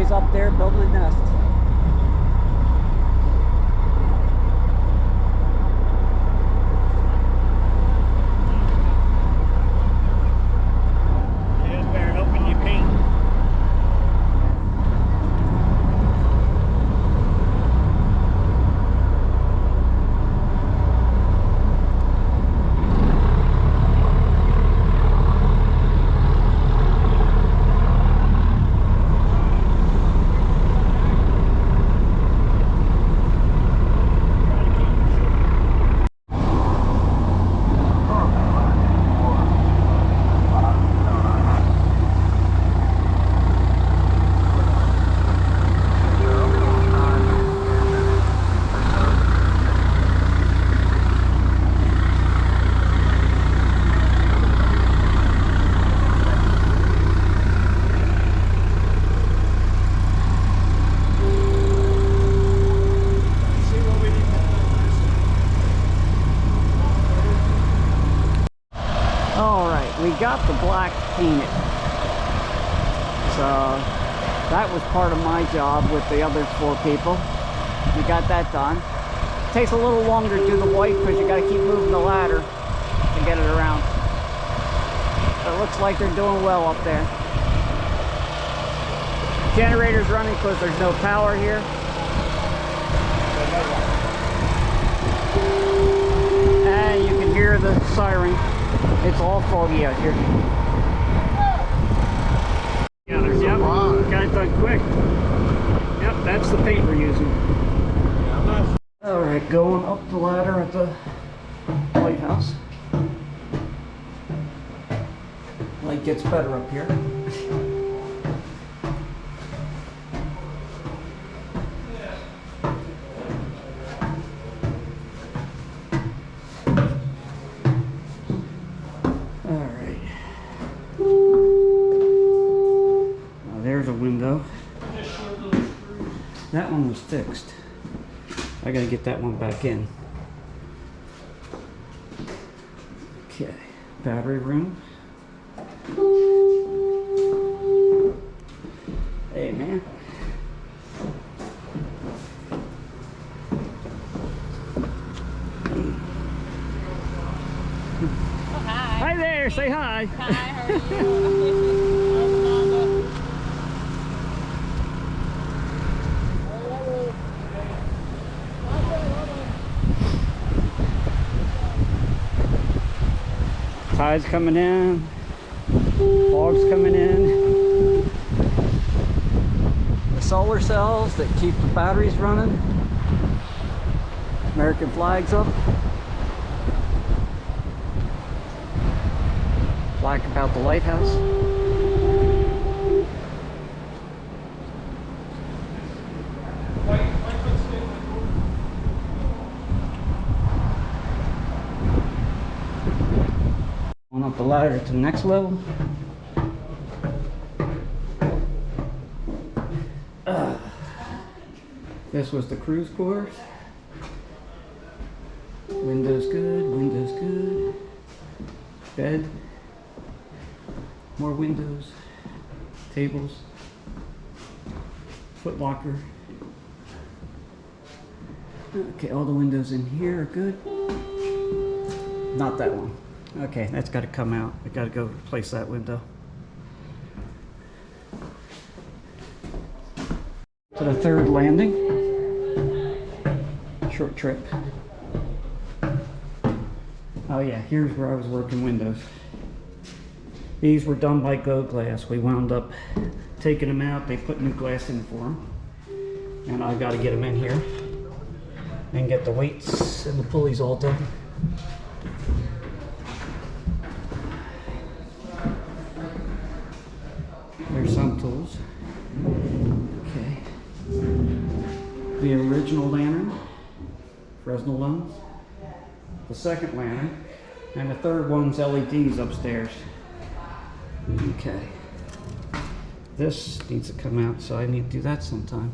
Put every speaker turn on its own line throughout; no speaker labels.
Up there building a nest.
Yeah, better helping you paint.
We got the black painted, so that was part of my job with the other 4 people. We got that done. It takes a little longer to do the white because you got to keep moving the ladder to get it around. But it looks like they're doing well up there. Generator's running because there's no power here. And you can hear the siren. It's all foggy out here. Yep, got it done quick. Yep, that's the paint we're using. Alright, going up the ladder at the lighthouse. Light gets better up here. That one was fixed. I gotta get that one back in. Okay, battery room. Hey man.
Oh, hi.
Hi there, say hi.
Hi, how are you?
Tide's coming in, fog's coming in. The solar cells that keep the batteries running. American flag's up. Black about the lighthouse. Going up the ladder to the next level. This was the cruise quarters. Windows good, windows good. Bed. More windows, tables, foot locker. Okay, all the windows in here are good. Not that one. Okay, that's got to come out. I got to go replace that window. To the third landing. Short trip. Oh yeah, here's where I was working windows. These were done by Go Glass. We wound up taking them out. They put new glass in for them. And I got to get them in here and get the weights and the pulleys all done. There's some tools. Okay. The original lantern, Fresnel lens. The second lantern. And the third one's LEDs upstairs. Okay. This needs to come out, so I need to do that sometime.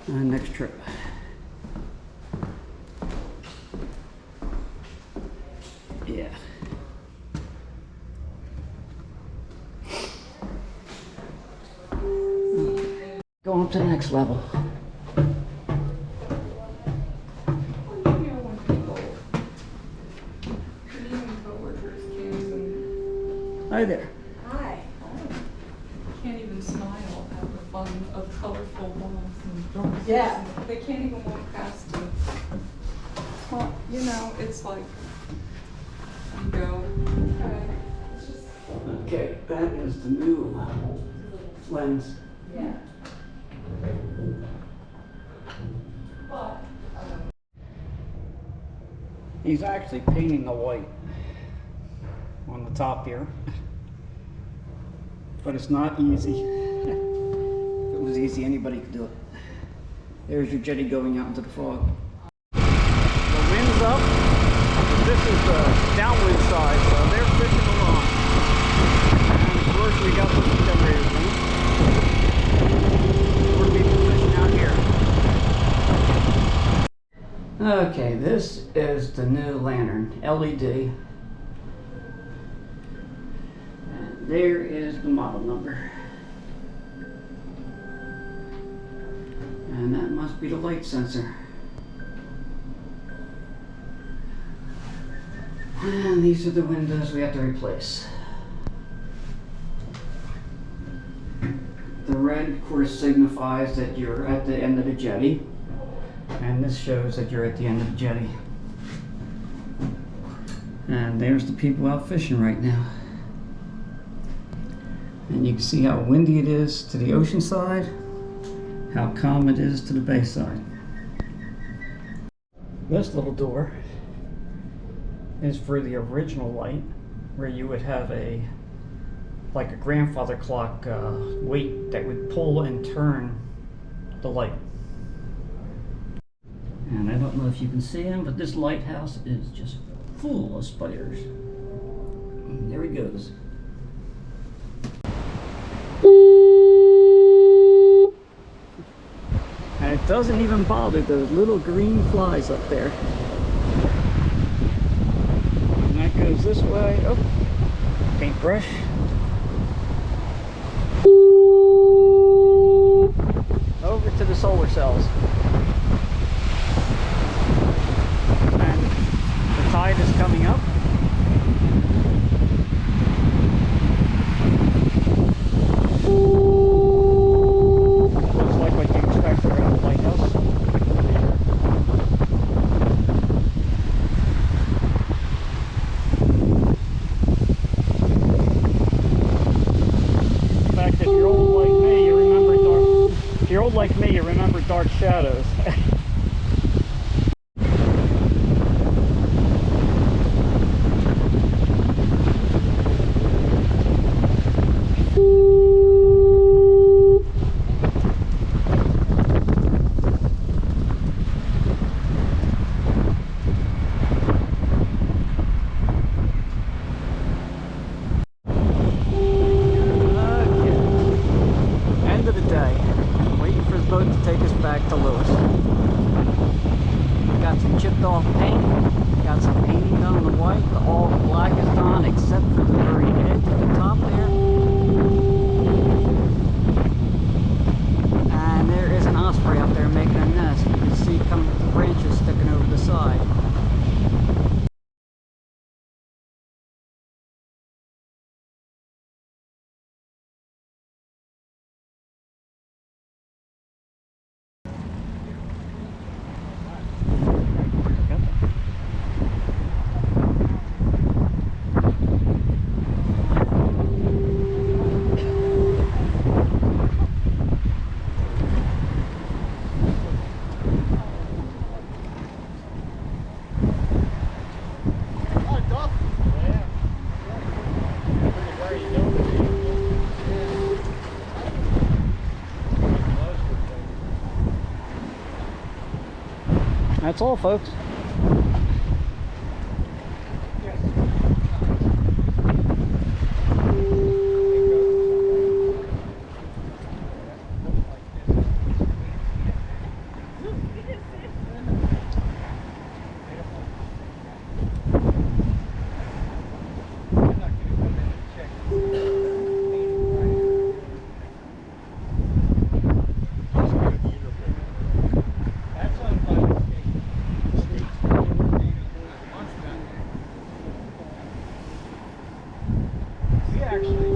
And next trip. Yeah. Going to the next level. Hi there.
Hi.
Can't even smile at the fun of colorful balls and doors.
Yeah.
They can't even walk past it. Well, you know, it's like, you go, okay. It's just,
Okay, that is the new lens.
Yeah.
but,
He's actually painting the white on the top here. But it's not easy. If it was easy, anybody could do it. There's your jetty going out into the fog. The wind's up. This is the downwind side, so they're fishing along. And of course, we got the generators in. We're people fishing out here. Okay, this is the new lantern, LED. There is the model number. And that must be the light sensor. And these are the windows we have to replace. The red, of course, signifies that you're at the end of the jetty. And this shows that you're at the end of the jetty. And there's the people out fishing right now. And you can see how windy it is to the ocean side, how calm it is to the bay side. This little door is for the original light, where you would have like a grandfather clock weight that would pull and turn the light. And I don't know if you can see him, but this lighthouse is just full of spiders. And there he goes. And it doesn't even bother those little green flies up there. And that goes this way. Oh, paintbrush. Over to the solar cells. And the tide is coming up. Looks like what you expect around the lighthouse. In fact, if you're old like me, you remember dark shadows. That's all, folks.
We actually